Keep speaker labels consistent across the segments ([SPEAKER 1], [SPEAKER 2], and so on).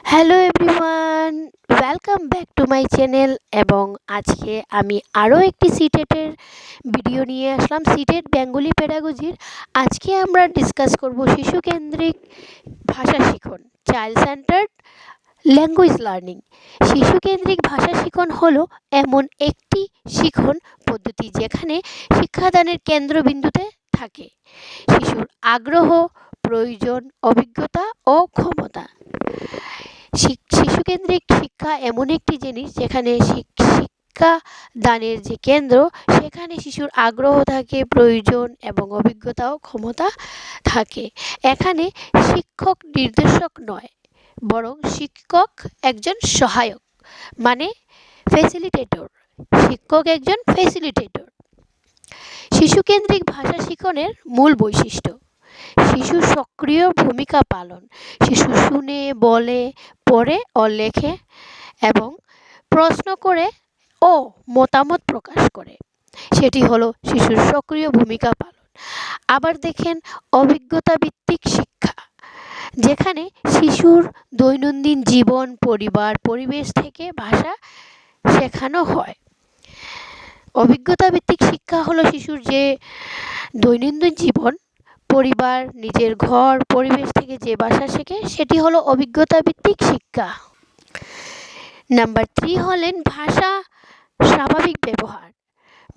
[SPEAKER 1] Hello everyone, welcome back to my channel. এবং আজকে আমি আরও একটি সিটেটের ভিডিও নিয়ে আসলাম, সিটেট বেঙ্গলি পেডাগোজির। আজকে আমরা ডিসকাস করব শিশুকেন্দ্রিক ভাষা শিখন, চাইল্ড সেন্টার্ড ল্যাঙ্গুয়েজ লার্নিং। শিশুকেন্দ্রিক ভাষা শিখন হলো এমন একটি শিখন পদ্ধতি যেখানে শিক্ষাদানের কেন্দ্রবিন্দুতে থাকে শিশুর আগ্রহ, প্রয়োজন, অভিজ্ঞতা ও ক্ষমতা। শিশুকেন্দ্রিক শিক্ষা এমন একটি জিনিস যেখানে শিক্ষা দানের যে কেন্দ্র, সেখানে শিশুর আগ্রহ থাকে, প্রয়োজন এবং অভিজ্ঞতা ও ক্ষমতা থাকে। এখানে শিক্ষক নির্দেশক নয়, বরং শিক্ষক একজন সহায়ক, মানে ফ্যাসিলিটেটর। শিক্ষক একজন ফ্যাসিলিটেটর। শিশুকেন্দ্রিক ভাষা শিখনের মূল বৈশিষ্ট্য: শিশু সক্রিয় ভূমিকা পালন। শিশু শুনে, বলে, পড়ে ও লেখে এবং প্রশ্ন করে ও মতামত প্রকাশ করে। সেটি হলো শিশুর সক্রিয় ভূমিকা পালন। আবার দেখেন অভিজ্ঞতা ভিত্তিক শিক্ষা, যেখানে শিশুর দৈনন্দিন জীবন, পরিবার, পরিবেশ থেকে ভাষা শেখানো হয়। অভিজ্ঞতা ভিত্তিক শিক্ষা হলো শিশুর যে দৈনন্দিন জীবন, পরিবার, নিজের ঘর, পরিবেশ থেকে যে ভাষা শেখে, সেটি হলো অভিজ্ঞতা ভিত্তিক শিক্ষা। নাম্বার 3 হলেন ভাষা স্বাভাবিক ব্যবহার।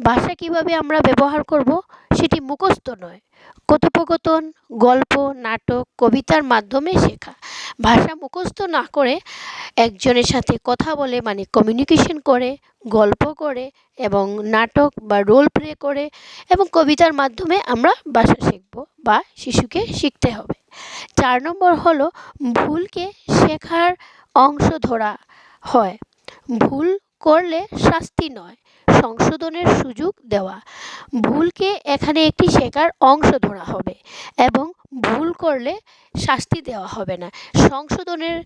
[SPEAKER 1] ভাষা কিভাবে আমরা ব্যবহার করব সেটি মুখস্থ নয়, কথোপকথন, গল্প, নাটক, কবিতার মাধ্যমে শেখা। ভাষা মুখস্থ না করে একজনের সাথে কথা বলে, মানে কমিউনিকেশন করে, গল্প করে এবং নাটক বা রোল প্লে করে এবং কবিতার মাধ্যমে আমরা ভাষা শিখব বা শিশুকে শিখতে হবে। 4 নম্বর হলো ভুলকে শেখার অংশ ধরা হয়। ভুল করলে শাস্তি নয়, সংশোধনের সুযোগ দেওয়া। ভুলকে এখানে একটি শেখার অংশ ধরা হবে এবং ভুল করলে শাস্তি দেওয়া হবে না, সংশোধনের,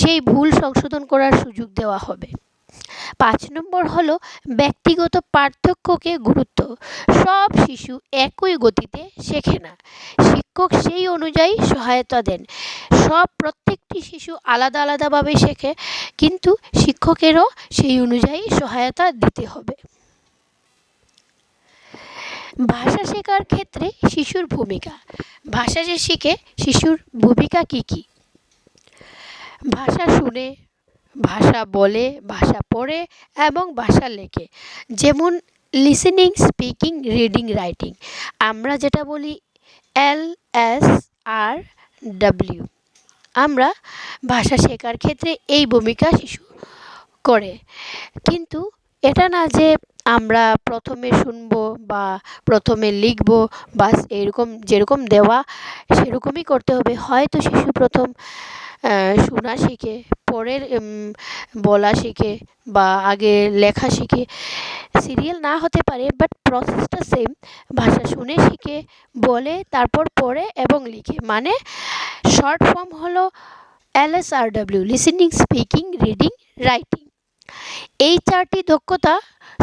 [SPEAKER 1] সেই ভুল সংশোধন করার সুযোগ দেওয়া হবে। 5 নম্বর হলো ব্যক্তিগত পার্থক্যকে গুরুত্ব। সব শিশু একই গতিতে শেখে না, শিক্ষক সেই অনুযায়ী সহায়তা দেন। প্রত্যেকটি শিশু আলাদা আলাদাভাবে শেখে, কিন্তু শিক্ষকেরও সেই অনুযায়ী সহায়তা দিতে হবে। ভাষা শেখার ক্ষেত্রে শিশুর ভূমিকা। ভাষা যে শিখে, শিশুর ভূমিকা কি কি? ভাষা শুনে, ভাষা বলে, ভাষা পড়ে এবং ভাষা লেখে। যেমন লিসেনিং, স্পিকিং, রিডিং, রাইটিং। আমরা যেটা বলি LSRW। আমরা ভাষা শেখার ক্ষেত্রে এই ভূমিকা শিশু করে। কিন্তু এটা না যে আমরা প্রথমে শুনবো বা প্রথমে লিখবো, বাস এরকম যেরকম দেওয়া সেরকমই করতে হবে। হয়তো শিশু প্রথম শোনা শিখে, পরে বলা শিখে বা আগে লেখা শিখে, সিরিয়াল না হতে পারে, বাট প্রসেসটা সেম। ভাষা শুনে শিখে, বলে, তারপর পড়ে এবং লিখে, মানে শর্ট ফর্ম হলো LSRW, listening, speaking, reading, writing. এই 4টি দক্ষতা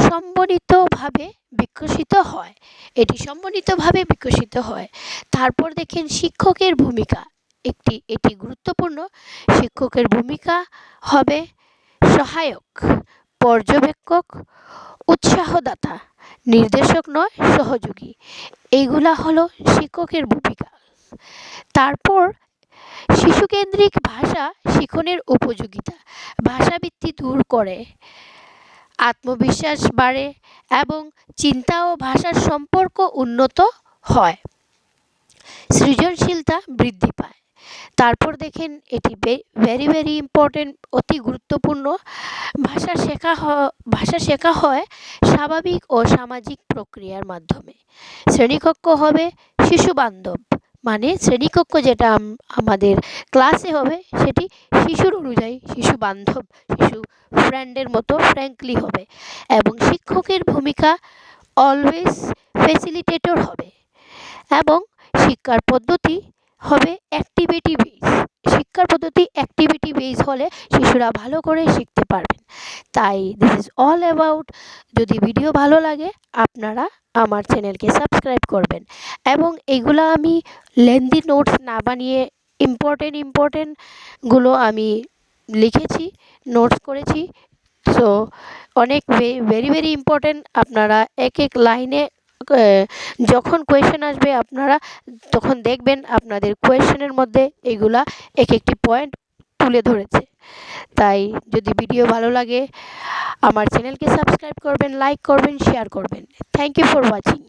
[SPEAKER 1] সমন্বিতভাবে বিকশিত হয়। তারপর দেখেন শিক্ষকের ভূমিকা। এটি গুরুত্বপূর্ণ। শিক্ষকের ভূমিকা হবে সহায়ক, পর্যবেক্ষক, উৎসাহদাতা, নির্দেশক নয়, সহযোগী। এইগুলা হলো শিক্ষকের ভূমিকা। তারপর শিশুকেন্দ্রিক ভাষা শিখনের উপযোগিতা। ভাষাবৃত্তি দূর করে, আত্মবিশ্বাস বাড়ে এবং চিন্তা ও ভাষার সম্পর্ক উন্নত হয়, সৃজনশীলতা বৃদ্ধি পায়। তারপর দেখেন এটি ভেরি ইম্পর্টেন্ট, অতি গুরুত্বপূর্ণ। ভাষা শেখা হয় স্বাভাবিক ও সামাজিক প্রক্রিয়ার মাধ্যমে। শ্রেণীকক্ষ হবে শিশু বান্ধব, মানে শ্রেণীকক্ষ যেটা আমাদের ক্লাসে হবে সেটি শিশুর অনুযায়ী শিশু বান্ধব, শিশু ফ্রেন্ডের মতো ফ্র্যাঙ্কলি হবে। এবং শিক্ষকের ভূমিকা অলওয়েজ ফ্যাসিলিটেটর হবে। এবং শিক্ষার পদ্ধতি হবে অ্যাক্টিভিটি বেস। অ্যাক্টিভিটি বেস হলে শিশুরা ভালো করে শিখতে পারবেন। তাই দিস ইজ অল অ্যাবাউট। যদি ভিডিও ভালো লাগে আপনারা আমার চ্যানেলকে সাবস্ক্রাইব করবেন। এবং এগুলো আমি লেন্দি নোটস না বানিয়ে ইম্পর্টেন্টগুলো আমি লিখেছি, নোটস করেছি। সো অনেক ভেরি ভেরি ইম্পর্ট্যান্ট। আপনারা এক এক লাইনে যখন কোয়েশ্চেন আসবে আপনারা তখন দেখবেন আপনাদের কোয়েশ্চেনের মধ্যে এগুলা এক একটি পয়েন্ট তুলে ধরেছে। তাই যদি ভিডিও ভালো লাগে আমার চ্যানেলকে সাবস্ক্রাইব করবেন, লাইক করবেন, শেয়ার করবেন। Thank you for watching.